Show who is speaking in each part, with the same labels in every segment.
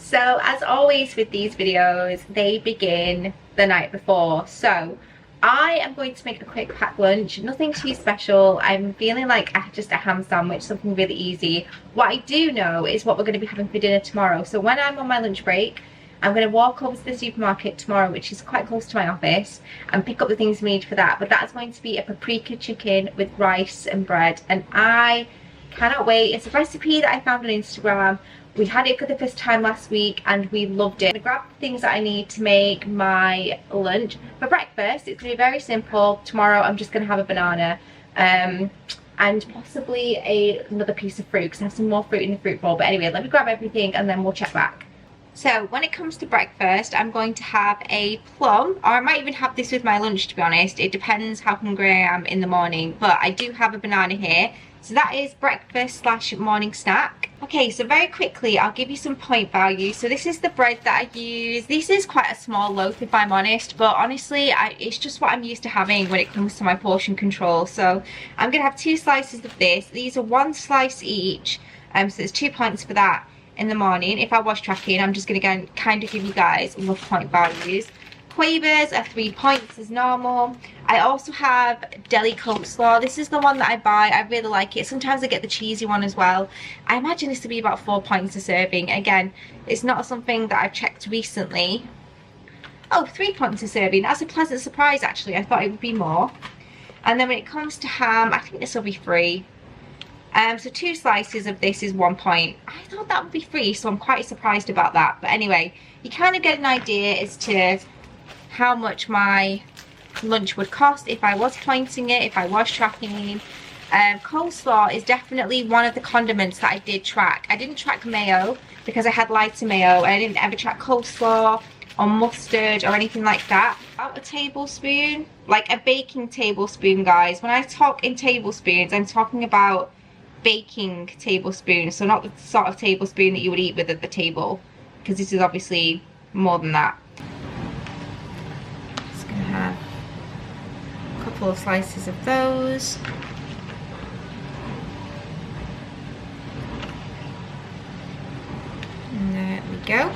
Speaker 1: So as always with these videos, they begin the night before. So I am going to make a quick packed lunch, nothing too special. I'm feeling like just a ham sandwich, something really easy. What I do know is what we're going to be having for dinner tomorrow. So when I'm on my lunch break, I'm going to walk over to the supermarket tomorrow, which is quite close to my office, and pick up the things we need for that. But that's going to be a paprika chicken with rice and bread, and I cannot wait. It's a recipe that I found on Instagram. We had it for the first time last week and we loved it. I'm going to grab the things that I need to make my lunch. For breakfast, it's going to be very simple. Tomorrow I'm just going to have a banana and possibly another piece of fruit, because I have some more fruit in the fruit bowl. But anyway, let me grab everything and then we'll check back. So when it comes to breakfast, I'm going to have a plum, or I might even have this with my lunch, to be honest. It depends how hungry I am in the morning, but I do have a banana here. So that is breakfast / morning snack. Okay, so very quickly, I'll give you some point value. So this is the bread that I use. This is quite a small loaf, if I'm honest, but honestly, it's just what I'm used to having when it comes to my portion control. So I'm going to have 2 slices of this. These are 1 slice each, so there's 2 points for that in the morning. If I was tracking, I'm just going to kind of give you guys rough point values. Quavers are 3 points as normal. I also have deli coleslaw. This is the one that I buy. I really like it. Sometimes I get the cheesy one as well. I imagine this to be about 4 points a serving. Again, it's not something that I've checked recently. Oh, 3 points a serving. That's a pleasant surprise, actually. I thought it would be more. And then when it comes to ham, I think this will be free. So 2 slices of this is 1 point. I thought that would be free, so I'm quite surprised about that. But anyway, you kind of get an idea as to how much my lunch would cost if I was pointing it, if I was tracking. Coleslaw is definitely one of the condiments that I did track. I didn't track mayo because I had lighter mayo, and I didn't ever track coleslaw or mustard or anything like that. About a tablespoon, like a baking tablespoon, guys. When I talk in tablespoons, I'm talking about baking tablespoon, so not the sort of tablespoon that you would eat with at the table, because this is obviously more than that. Just gonna have a couple of slices of those. And there we go.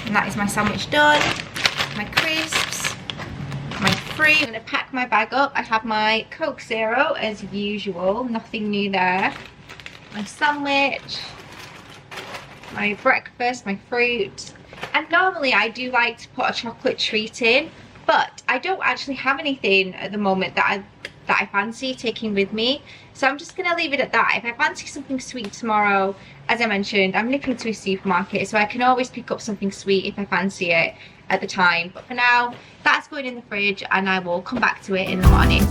Speaker 1: And that is my sandwich done. My crisps, my fruit. I'm going to pack my bag up. I have my Coke Zero as usual, nothing new there. My sandwich, my breakfast, my fruit. And normally I do like to put a chocolate treat in, but I don't actually have anything at the moment that I fancy taking with me, so I'm just gonna leave it at that. If I fancy something sweet tomorrow, as I mentioned, I'm nipping to a supermarket, so I can always pick up something sweet if I fancy it at the time. But for now, that's going in the fridge and I will come back to it in the morning.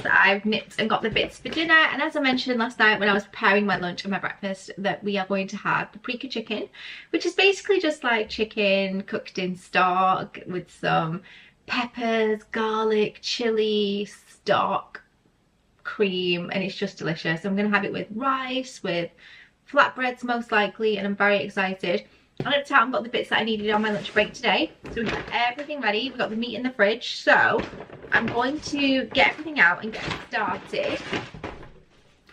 Speaker 1: I've nipped and got the bits for dinner, and as I mentioned last night when I was preparing my lunch and my breakfast, that we are going to have paprika chicken, which is basically just like chicken cooked in stock with some peppers, garlic, chili, stock, cream, and it's just delicious. I'm going to have it with rice, with flatbreads most likely, and I'm very excited. I'm going to tell them about the bits that I needed on my lunch break today. So we've got everything ready. We've got the meat in the fridge. So I'm going to get everything out and get started.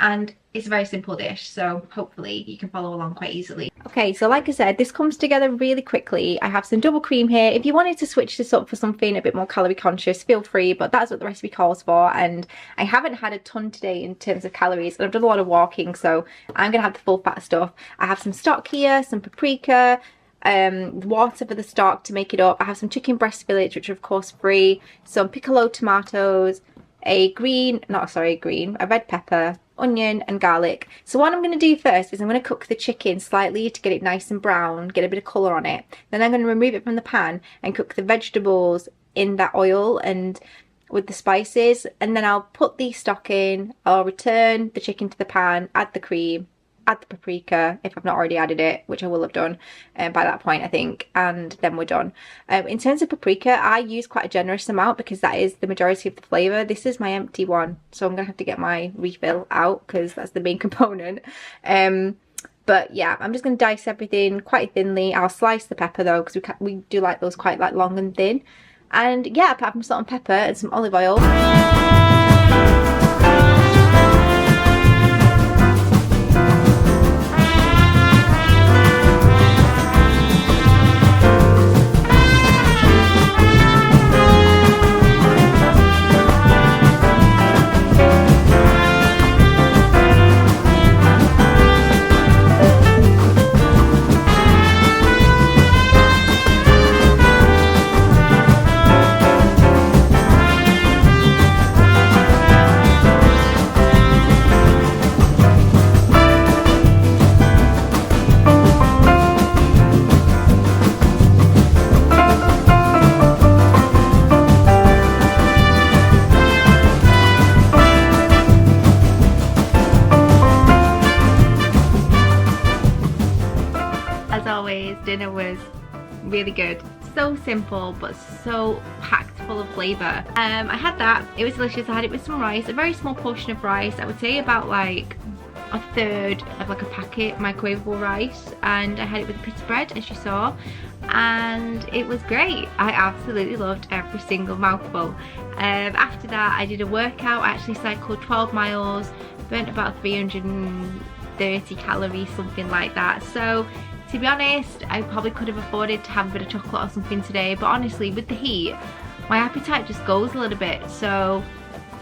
Speaker 1: and it's a very simple dish, so hopefully you can follow along quite easily. Okay, so like I said, this comes together really quickly. I have some double cream here. If you wanted to switch this up for something a bit more calorie conscious, feel free, but that's what the recipe calls for. And I haven't had a ton today in terms of calories, and I've done a lot of walking, so I'm gonna have the full fat stuff. I have some stock here, some paprika, water for the stock to make it up. I have some chicken breast fillets, which are of course free, some piccolo tomatoes, a red pepper, onion and garlic. So what I'm going to do first is I'm going to cook the chicken slightly to get it nice and brown, get a bit of colour on it. Then I'm going to remove it from the pan and cook the vegetables in that oil and with the spices, and then I'll put the stock in. I'll return the chicken to the pan, add the cream, add the paprika if I've not already added it, which I will have done by that point I think, and then we're done. In terms of paprika, I use quite a generous amount because that is the majority of the flavour. This is my empty one, so I'm gonna have to get my refill out because that's the main component. But yeah, I'm just going to dice everything quite thinly. I'll slice the pepper though because we do like those quite like long and thin. And yeah, apart from salt and pepper and some olive oil. As always, dinner was really good. So simple but so packed full of flavour. I had that, it was delicious. I had it with some rice, a very small portion of rice. I would say about like a third of like a packet microwavable rice, and I had it with a pita bread as you saw, and it was great. I absolutely loved every single mouthful. After that I did a workout. I actually cycled 12 miles, burnt about 330 calories, something like that. So to be honest, I probably could have afforded to have a bit of chocolate or something today, but honestly with the heat my appetite just goes a little bit. So,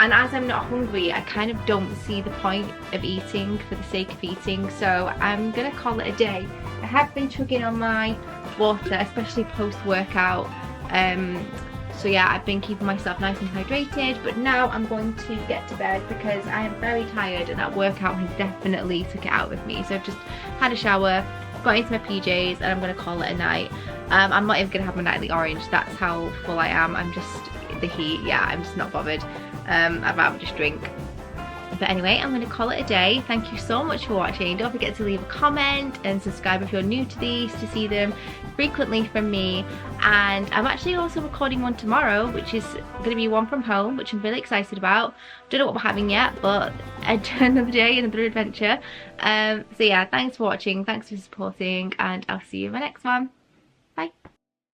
Speaker 1: and as I'm not hungry, I kind of don't see the point of eating for the sake of eating, so I'm gonna call it a day. I have been chugging on my water, especially post-workout, so yeah, I've been keeping myself nice and hydrated, but now I'm going to get to bed because I am very tired and that workout has definitely took it out with me. So I've just had a shower, got into my PJs, and I'm going to call it a night. I'm not even going to have my nightly orange, that's how full I am. I'm just, the heat, yeah, I'm just not bothered. I'd rather just drink. But anyway, I'm going to call it a day. Thank you so much for watching. Don't forget to leave a comment and subscribe if you're new to these to see them frequently from me. And I'm actually also recording one tomorrow, which is going to be one from home, which I'm really excited about. Don't know what we're having yet, but another day, another adventure. So yeah, thanks for watching, thanks for supporting, and I'll see you in my next one. Bye.